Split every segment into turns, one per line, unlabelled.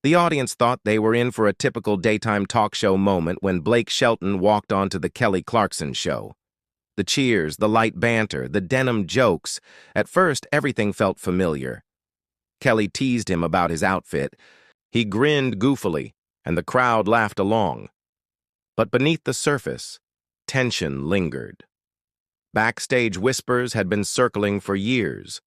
The audience thought they were in for a typical daytime talk show moment when Blake Shelton walked onto the Kelly Clarkson Show. The cheers, the light banter, the denim jokes. At first, everything felt familiar. Kelly teased him about his outfit. He grinned goofily, and the crowd laughed along. But beneath the surface, tension lingered. Backstage whispers had been circling for years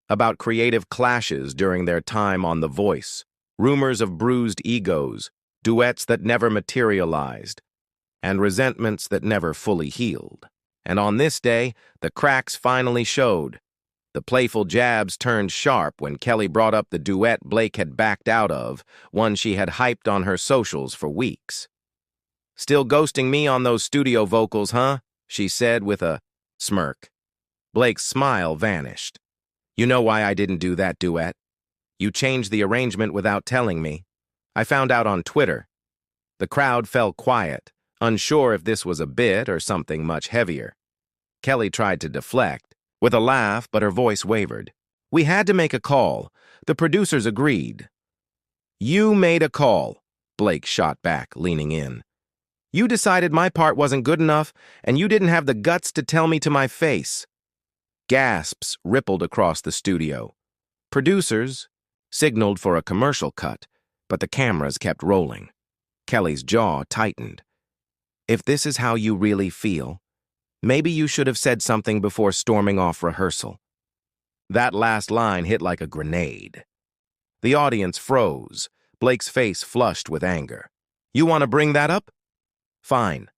about creative clashes during their time on The Voice, rumors of bruised egos, duets that never materialized, and resentments that never fully healed. And on this day, the cracks finally showed. The playful jabs turned sharp when Kelly brought up the duet Blake had backed out of, one she had hyped on her socials for weeks. "Still ghosting me on those studio vocals, huh?" she said with a smirk. Blake's smile vanished. "You know why I didn't do that duet? You changed the arrangement without telling me. I found out on Twitter." The crowd fell quiet, unsure if this was a bit or something much heavier. Kelly tried to deflect, with a laugh, but her voice wavered. "We had to make a call. The producers agreed." "You made a call," Blake shot back, leaning in. "You decided my part wasn't good enough, and you didn't have the guts to tell me to my face." Gasps rippled across the studio. Producers signaled for a commercial cut, but the cameras kept rolling. Kelly's jaw tightened. "If this is how you really feel, maybe you should have said something before storming off rehearsal." That last line hit like a grenade. The audience froze, Blake's face flushed with anger. "You want to bring that up? Fine.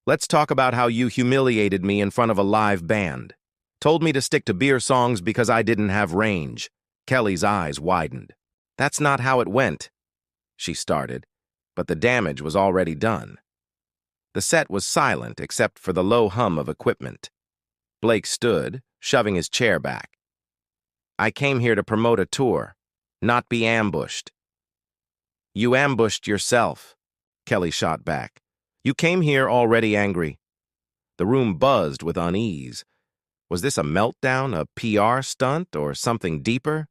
Let's talk about how you humiliated me in front of a live band. Told me to stick to beer songs because I didn't have range." Kelly's eyes widened. "That's not how it went," she started, but the damage was already done. The set was silent except for the low hum of equipment. Blake stood, shoving his chair back. "I came here to promote a tour, not be ambushed." "You ambushed yourself," Kelly shot back. "You came here already angry." The room buzzed with unease. Was this a meltdown, a PR stunt, or something deeper?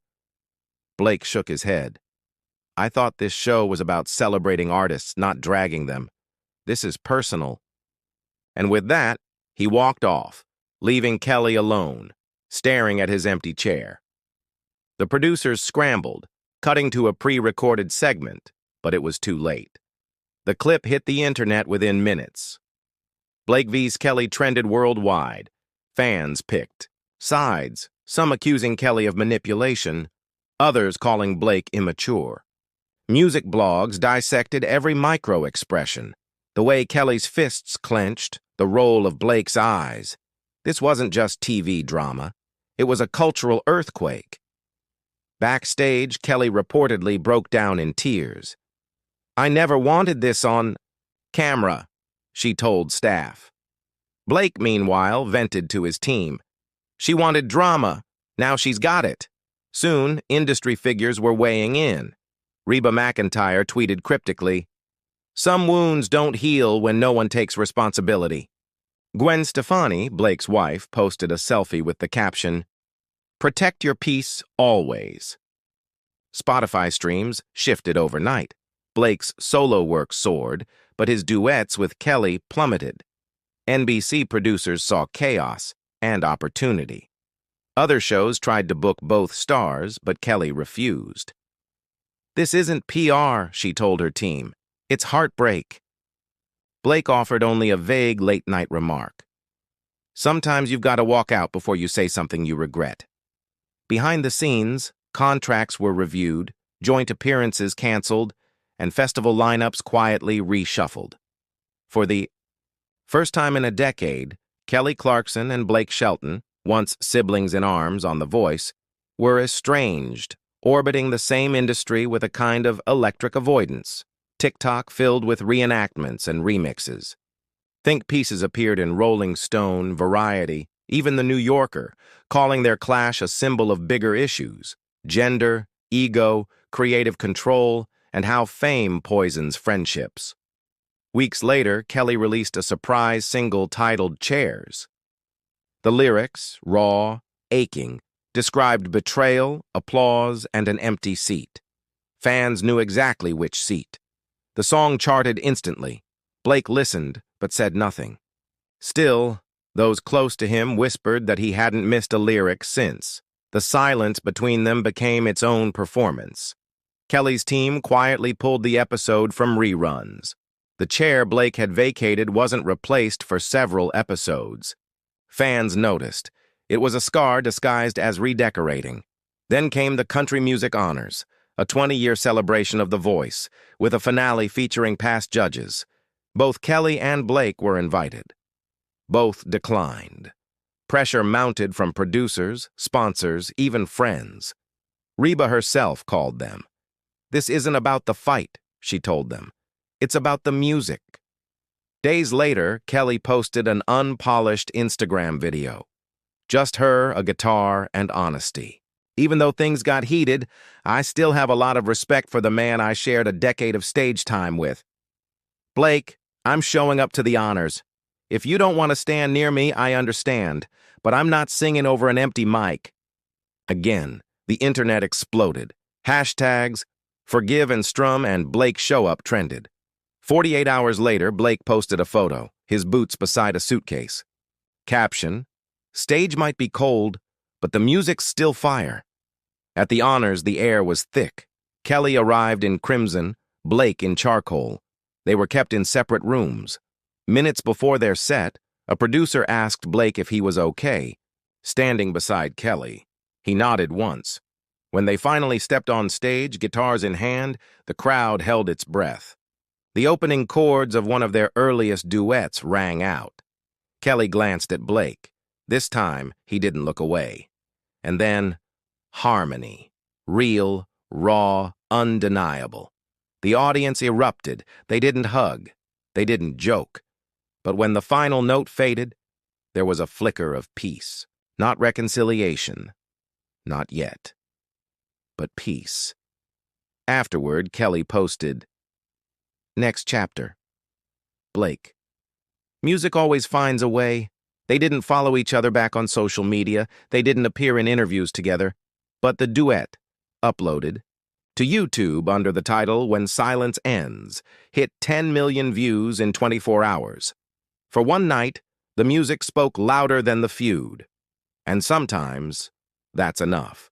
Blake shook his head. "I thought this show was about celebrating artists, not dragging them. This is personal." And with that, he walked off, leaving Kelly alone, staring at his empty chair. The producers scrambled, cutting to a pre-recorded segment, but it was too late. The clip hit the internet within minutes. Blake vs. Kelly trended worldwide. Fans picked sides, some accusing Kelly of manipulation, others calling Blake immature. Music blogs dissected every micro-expression, the way Kelly's fists clenched, the roll of Blake's eyes. This wasn't just TV drama. It was a cultural earthquake. Backstage, Kelly reportedly broke down in tears. "I never wanted this on camera," she told staff. Blake, meanwhile, vented to his team. "She wanted drama. Now she's got it." Soon, industry figures were weighing in. Reba McEntire tweeted cryptically, "Some wounds don't heal when no one takes responsibility." Gwen Stefani, Blake's wife, posted a selfie with the caption, "Protect your peace always." Spotify streams shifted overnight. Blake's solo work soared, but his duets with Kelly plummeted. NBC producers saw chaos and opportunity. Other shows tried to book both stars, but Kelly refused. "This isn't PR," she told her team. "It's heartbreak." Blake offered only a vague late-night remark. "Sometimes you've got to walk out before you say something you regret." Behind the scenes, contracts were reviewed, joint appearances canceled, and festival lineups quietly reshuffled. For the first time in a decade, Kelly Clarkson and Blake Shelton, once siblings in arms on The Voice, were estranged, orbiting the same industry with a kind of electric avoidance, TikTok filled with reenactments and remixes. Think pieces appeared in Rolling Stone, Variety, even The New Yorker, calling their clash a symbol of bigger issues: gender, ego, creative control, and how fame poisons friendships. Weeks later, Kelly released a surprise single titled Chairs. The lyrics, raw, aching, described betrayal, applause, and an empty seat. Fans knew exactly which seat. The song charted instantly. Blake listened, but said nothing. Still, those close to him whispered that he hadn't missed a lyric since. The silence between them became its own performance. Kelly's team quietly pulled the episode from reruns. The chair Blake had vacated wasn't replaced for several episodes. Fans noticed. It was a scar disguised as redecorating. Then came the Country Music Honors, a 20-year celebration of The Voice, with a finale featuring past judges. Both Kelly and Blake were invited. Both declined. Pressure mounted from producers, sponsors, even friends. Reba herself called them. "This isn't about the fight," she told them. "It's about the music." Days later, Kelly posted an unpolished Instagram video. Just her, a guitar, and honesty. "Even though things got heated, I still have a lot of respect for the man I shared a decade of stage time with. Blake, I'm showing up to the honors. If you don't want to stand near me, I understand, but I'm not singing over an empty mic." Again, the internet exploded. Hashtags, Forgive and Strum, and Blake Show Up trended. 48 hours later, Blake posted a photo, his boots beside a suitcase. Caption, "Stage might be cold, but the music's still fire." At the honors, the air was thick. Kelly arrived in crimson, Blake in charcoal. They were kept in separate rooms. Minutes before their set, a producer asked Blake if he was okay, standing beside Kelly. He nodded once. When they finally stepped on stage, guitars in hand, the crowd held its breath. The opening chords of one of their earliest duets rang out. Kelly glanced at Blake. This time, he didn't look away. And then, harmony. Real, raw, undeniable. The audience erupted. They didn't hug. They didn't joke. But when the final note faded, there was a flicker of peace. Not reconciliation. Not yet. But peace. Afterward, Kelly posted, "Next chapter. Blake." Music always finds a way. They didn't follow each other back on social media. They didn't appear in interviews together. But the duet, uploaded to YouTube under the title When Silence Ends, hit 10 million views in 24 hours. For one night, the music spoke louder than the feud. And sometimes, that's enough.